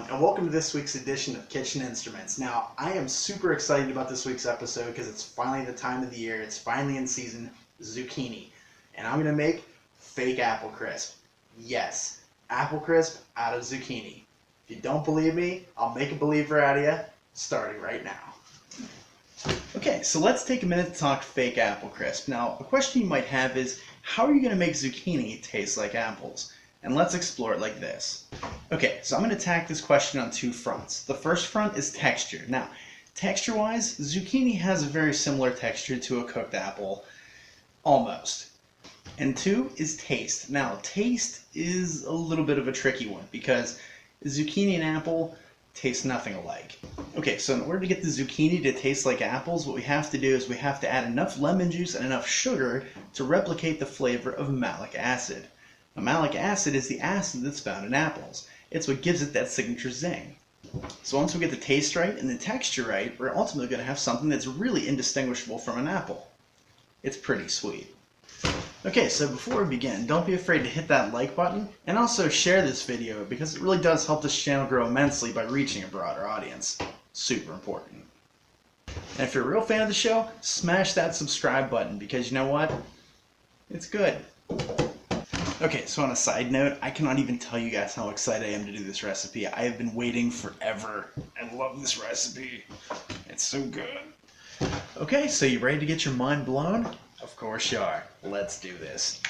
everyone, and welcome to this week's edition of Kitchen Instruments. Now, I am super excited about this week's episode because it's finally the time of the year, it's finally in season, zucchini. And I'm going to make fake apple crisp. Yes, apple crisp out of zucchini. If you don't believe me, I'll make a believer out of you, starting right now. Okay, so let's take a minute to talk fake apple crisp. Now, a question you might have is, how are you going to make zucchini taste like apples? And let's explore it like this. Okay, so I'm going to attack this question on two fronts. The first front is texture. Now, texture-wise, zucchini has a very similar texture to a cooked apple, almost. And two is taste. Now, taste is a little bit of a tricky one because zucchini and apple taste nothing alike. Okay, so in order to get the zucchini to taste like apples, what we have to do is we have to add enough lemon juice and enough sugar to replicate the flavor of malic acid. Now, malic acid is the acid that's found in apples. It's what gives it that signature zing. So once we get the taste right and the texture right, we're ultimately going to have something that's really indistinguishable from an apple. It's pretty sweet. Okay, so before we begin, don't be afraid to hit that like button and also share this video because it really does help this channel grow immensely by reaching a broader audience. Super important. And if you're a real fan of the show, smash that subscribe button because you know what? It's good. Okay, so on a side note, I cannot even tell you guys how excited I am to do this recipe. I have been waiting forever. I love this recipe. It's so good. Okay, so you ready to get your mind blown? Of course you are. Let's do this.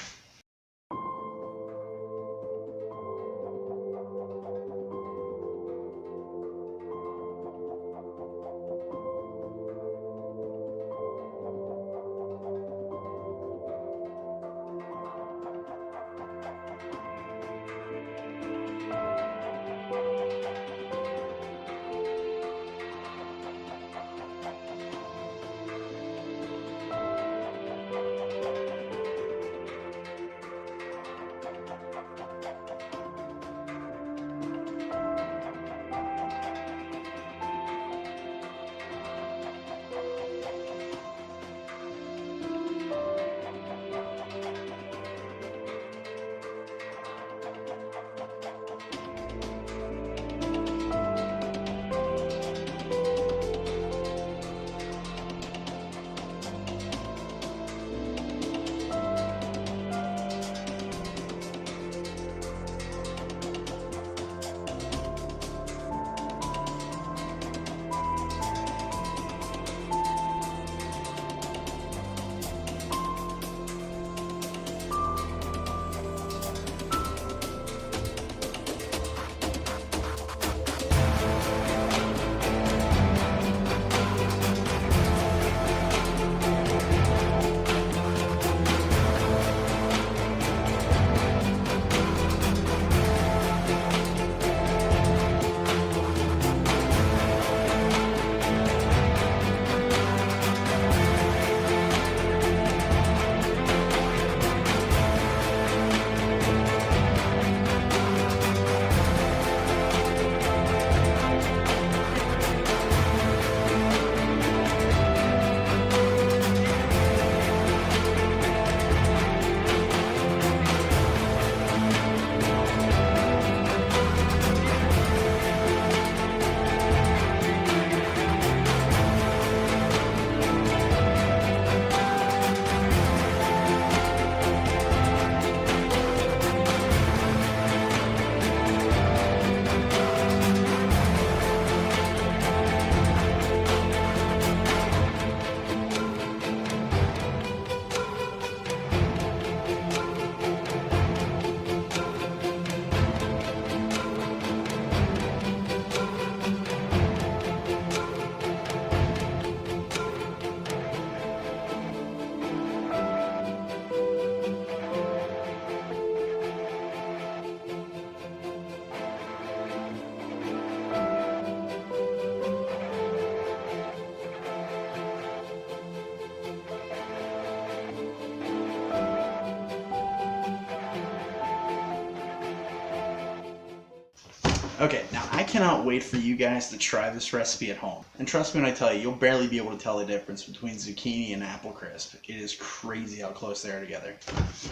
Okay, now I cannot wait for you guys to try this recipe at home. And trust me when I tell you, you'll barely be able to tell the difference between zucchini and apple crisp. It is crazy how close they are together.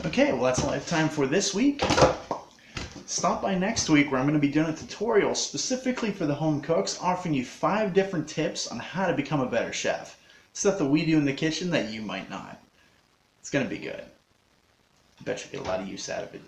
Okay, well that's all I have time for this week. Stop by next week where I'm going to be doing a tutorial specifically for the home cooks, offering you 5 different tips on how to become a better chef. Stuff that we do in the kitchen that you might not. It's going to be good. I bet you'll get a lot of use out of it.